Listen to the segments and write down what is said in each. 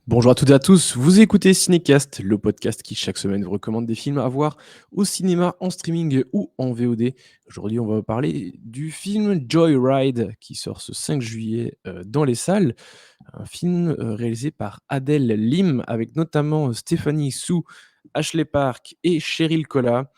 Bonjour à toutes et à tous, vous écoutez Cinécast, le podcast qui chaque semaine vous recommande des films à voir au cinéma, en streaming ou en VOD. Aujourd'hui, on va parler du film Joyride qui sort ce 5 juillet dans les salles. Un film réalisé par Adèle Lim avec notamment Stéphanie Soo, Ashley Park et Cheryl Cola.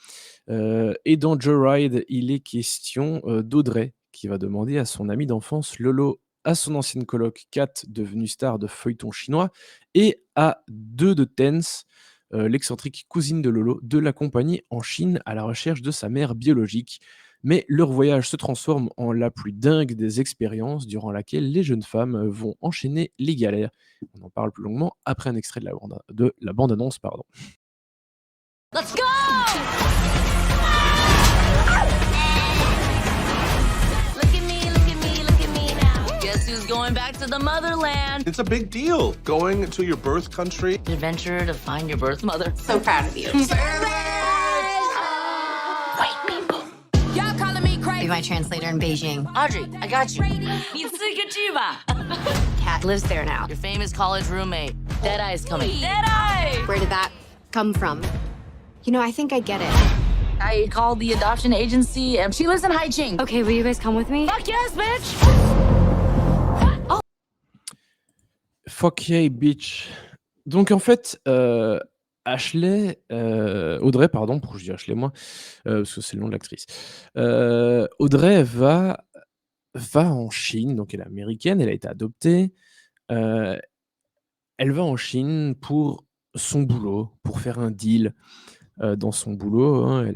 Et dans Joyride, il est question d'Audrey qui va demander à son ami d'enfance Lolo, à son ancienne coloc Kat, devenue star de feuilleton chinois, et à deux de Tense, l'excentrique cousine de Lolo, de l'accompagner en Chine à la recherche de sa mère biologique. Mais leur voyage se transforme en la plus dingue des expériences durant laquelle les jeunes femmes vont enchaîner les galères. On en parle plus longuement après un extrait de la bande-annonce. Pardon. Let's go! Look at me, look at me, look at me now. Guess who's going back to the motherland? It's a big deal going to your birth country. Adventure to find your birth mother. So proud of you. Y'all calling me Be crazy. my translator in Beijing. Audrey, I got you. 你自个去吧. Kat lives there now. Your famous college roommate. Deadeye's coming. Deadeye! Where did that come from? You know, I think I get it. I called the adoption agency and she lives in Haiching. Okay, will you guys come with me? Fuck yes, bitch! Fuck yeah, bitch. Donc en fait, Audrey, pardon, pourquoi je dis Ashley moi? Parce que c'est le nom de l'actrice. Audrey va en Chine, donc elle est américaine, elle a été adoptée. Heu, Elle va en Chine pour son boulot, pour faire un deal, dans son boulot, hein,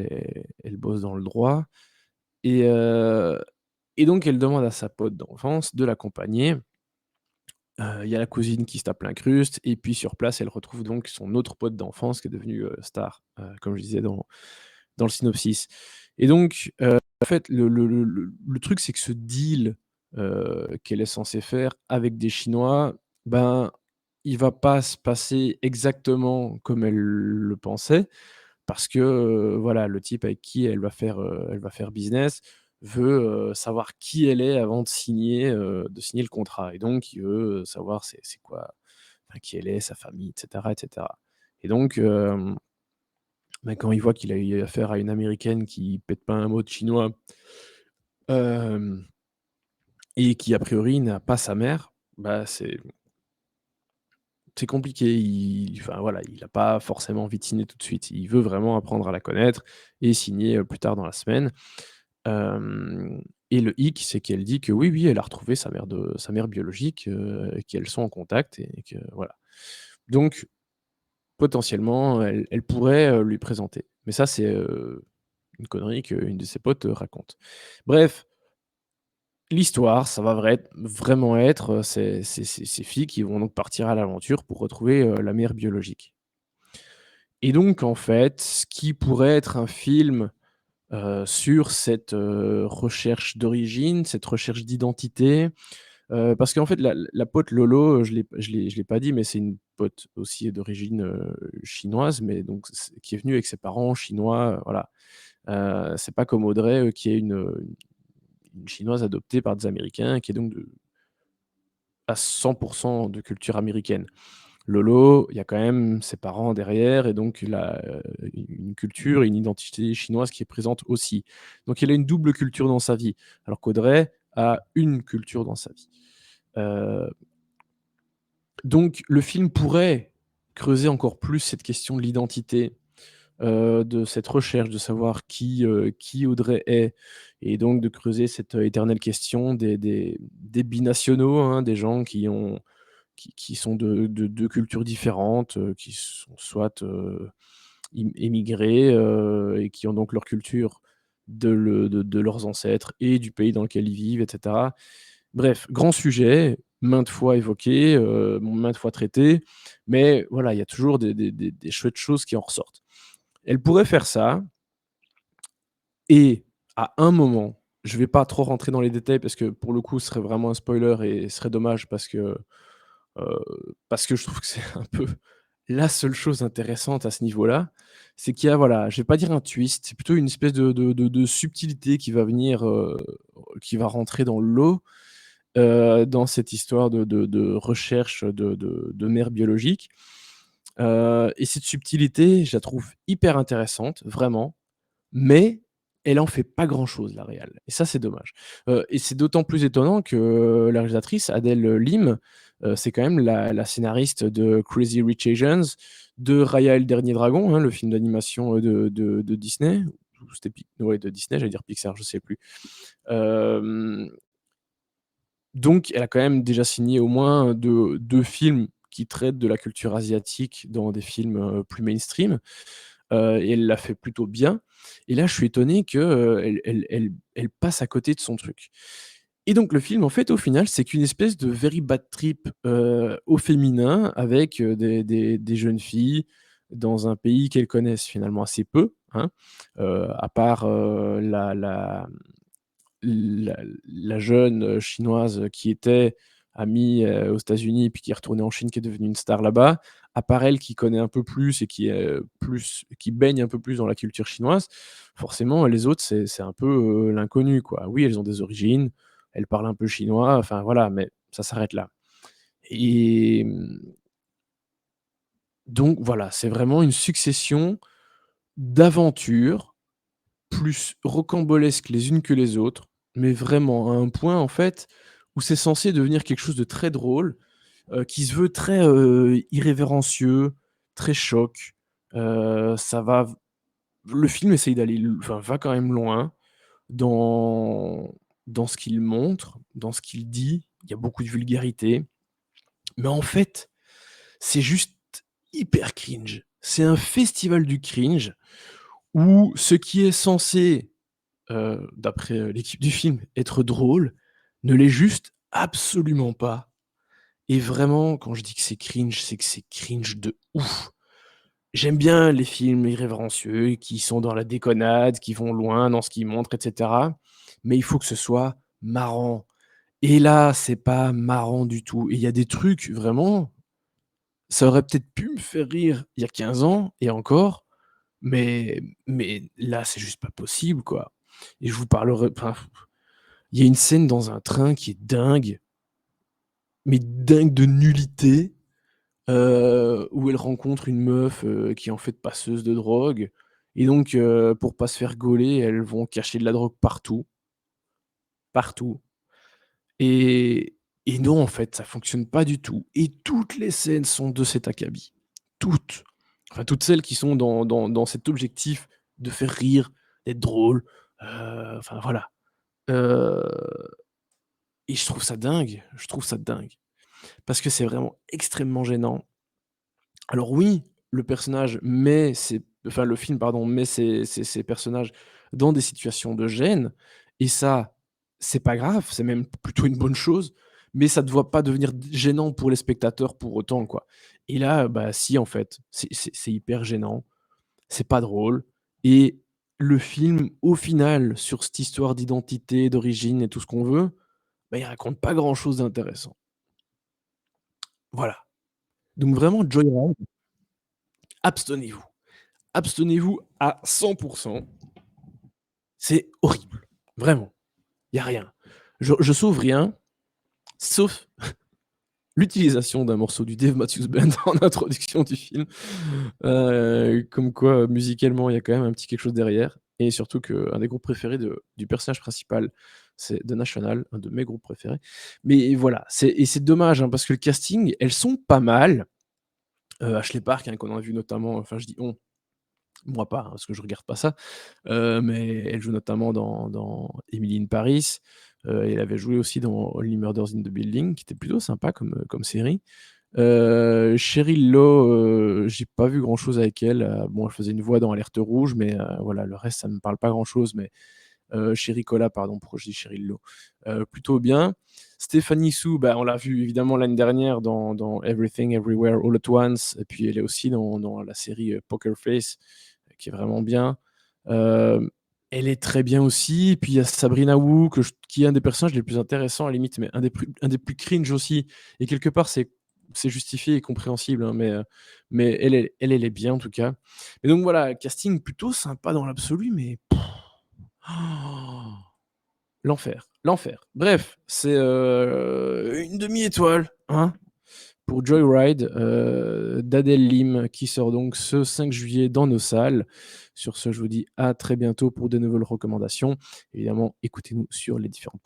elle bosse dans le droit et heu et donc elle demande à sa pote d'enfance de l'accompagner. Il y a la cousine qui se tape l'incruste et puis sur place, elle retrouve donc son autre pote d'enfance qui est devenu, star, comme je disais dans le synopsis. Et donc, en fait, le truc, c'est que ce deal, qu'elle est censée faire avec des Chinois, ben, il va pas se passer exactement comme elle le pensait parce que, voilà, le type avec qui elle va faire business veut, savoir qui elle est avant de signer le contrat et donc il veut, savoir c'est quoi, enfin, qui elle est, sa famille et cetera et cetera. Et donc, bah, quand il voit qu'il a eu affaire à une américaine qui pète pas un mot de chinois, hem et qui a priori n'a pas sa mère, bah, c'est compliqué. Enfin voilà, il a pas forcément envie de signer tout de suite. Il veut vraiment apprendre à la connaître et signer, plus tard dans la semaine. Hem Et le hic, c'est qu'elle dit que oui, oui, elle a retrouvé sa mère biologique, qu'elles sont en contact et que voilà. Donc potentiellement, elle pourrait, lui présenter. Mais ça, c'est, une connerie qu'une de ses potes, raconte. Bref, l'histoire, ça va vraiment être, ces filles qui vont donc partir à l'aventure pour retrouver, la mère biologique. Et donc en fait, ce qui pourrait être un film, sur cette, recherche d'origine, cette recherche d'identité, parce qu'en fait la pote Lolo, je l'ai pas dit, mais c'est une pote aussi d'origine, chinoise, mais donc qui est venue avec ses parents chinois, voilà. C'est pas comme Audrey, qui est une chinoise adoptée par des Américains, qui est donc à 100 de culture américaine. Lolo, il y a quand même ses parents derrière et donc il a, une culture et une identité chinoise qui est présente aussi. Donc il a une double culture dans sa vie, alors qu'Audrey a une culture dans sa vie. Heu, donc le film pourrait creuser encore plus cette question de l'identité, de cette recherche de savoir qui Audrey est et donc de creuser cette, éternelle question des binationaux, hein, des gens qui sont de cultures différentes, qui sont soit, émigrés, et qui ont donc leur culture de leurs ancêtres et du pays dans lequel ils vivent et cetera. Bref, grand sujet, maintes fois évoqué, maintes fois traité, mais voilà, il y a toujours des chouettes choses qui en ressortent. Elle pourrait faire ça et à un moment, je vais pas trop rentrer dans les détails parce que pour le coup, ce serait vraiment un spoiler et ce serait dommage parce que je trouve que c'est un peu la seule chose intéressante à ce niveau-là. C'est qu'il y a, voilà, je vais pas dire un twist, c'est plutôt une espèce de subtilité qui va venir, qui va rentrer dans le lot dans cette histoire de recherche de mère biologique. Et cette subtilité, je la trouve hyper intéressante, vraiment, mais elle en fait pas grand-chose, la réal et ça, c'est dommage. Et c'est d'autant plus étonnant que la réalisatrice Adèle Lim, c'est quand même la scénariste de Crazy Rich Asians, de Raya et le Dernier Dragon, hein, le film d'animation, de Disney, ou c'était ouais, de Disney, j'allais dire Pixar, je sais plus. Hem Donc elle a quand même déjà signé au moins deux films qui traitent de la culture asiatique dans des films, plus mainstream, et elle l'a fait plutôt bien et là je suis étonné que, elle passe à côté de son truc et donc le film en fait au final c'est qu'une espèce de very bad trip, au féminin avec, des jeunes filles dans un pays qu'elles connaissent finalement assez peu, hein, à part, la jeune, chinoise, qui était amie, aux États-Unis, puis qui est retournée en Chine, qui est devenue une star là-bas, à part elle qui connaît un peu plus et qui est, qui baigne un peu plus dans la culture chinoise, forcément les autres c'est un peu, l'inconnu, quoi. Oui, elles ont des origines, elles parlent un peu chinois, enfin voilà, mais ça s'arrête là et donc voilà, c'est vraiment une succession d'aventures plus rocambolesques les unes que les autres, mais vraiment à un point, en fait, où c'est censé devenir quelque chose de très drôle, qui se veut très, irrévérencieux, très choc. Ça va v Le film essaye d'aller enfin, va quand même loin dans ce qu'il montre, dans ce qu'il dit. Il y a beaucoup de vulgarité, mais en fait, c'est juste hyper cringe. C'est un festival du cringe où ce qui est censé d'après, l'équipe du film, être drôle, ne l'est juste absolument pas et vraiment quand je dis que c'est cringe de ouf. J'aime bien les films irrévérencieux qui sont dans la déconnade, qui vont loin dans ce qu'ils montrent et cetera, mais il faut que ce soit marrant et là, c'est pas marrant du tout et il y a des trucs vraiment, ça aurait peut-être pu me faire rire il y a 15 ans et encore, mais là, c'est juste pas possible, quoi et je vous parlerai enfin il y a une scène dans un train qui est dingue, mais dingue de nullité, où elle rencontre une meuf, qui est en fait passeuse de drogue et donc pour pas se faire gauler, elles vont cacher de la drogue partout, partout et non, en fait, ça fonctionne pas du tout et toutes les scènes sont de cet acabit. Toutes. Enfin, toutes celles qui sont dans cet objectif de faire rire, d'être drôle, enfin voilà, heu et je trouve ça dingue. Parce que c'est vraiment extrêmement gênant. Alors oui, le film pardon, met ces personnages dans des situations de gêne et ça, c'est pas grave, c'est même plutôt une bonne chose, mais ça ne doit pas devenir gênant pour les spectateurs pour autant, quoi. Et là, bah, si en fait, c'est hyper gênant, c'est pas drôle et le film, au final, sur cette histoire d'identité, d'origine et tout ce qu'on veut, bah, il raconte pas grand chose d'intéressant. Voilà. Donc vraiment Joyride, abstenez-vous. Abstenez-vous à 100. C'est horrible, vraiment. Il y a rien. Je sauve rien, sauf l'utilisation d'un morceau du Dave Matthews Band en introduction du film, comme quoi, musicalement, il y a quand même un petit quelque chose derrière et surtout qu'un des groupes préférés du personnage principal, c'est The National, un de mes groupes préférés. Mais voilà, c'est dommage, hein, parce que le casting, elles sont pas mal. Ashley Park, hein, qu'on a vu notamment enfin je dis on, moi pas, hein, parce que je regarde pas ça, mais elle joue notamment dans Emily in Paris, et elle avait joué aussi dans Only Murders in the Building, qui était plutôt sympa comme série. Sheryl Law, j'ai pas vu grand chose avec elle, bon elle faisait une voix dans Alerte Rouge, mais voilà, le reste ça me parle pas grand chose, mais Cheryl Cola pardon, pourquoi je dis Sheryl Law? Plutôt bien. Stéphanie Soo, bah, on l'a vu évidemment l'année dernière dans Everything Everywhere All at Once et puis elle est aussi dans la série, Poker Face, qui est vraiment bien. Hem, Elle est très bien aussi. Puis il y a Sabrina Wu qui est un des personnages les plus intéressants à la limite, mais un des plus cringe aussi et quelque part c'est justifié et compréhensible, hein, mais elle est bien en tout cas. Et donc voilà, casting plutôt sympa dans l'absolu, mais L'enfer, l'enfer. Bref, c'est une demi-étoile, hein, pour Joyride d'Adèle Lim, qui sort donc ce 5 juillet dans nos salles. Sur ce, je vous dis à très bientôt pour de nouvelles recommandations. Évidemment, écoutez-nous sur les différentes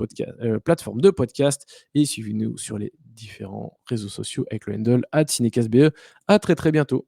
plateformes de podcast et suivez-nous sur les différents réseaux sociaux avec le handle @cinecastbe. À très très bientôt.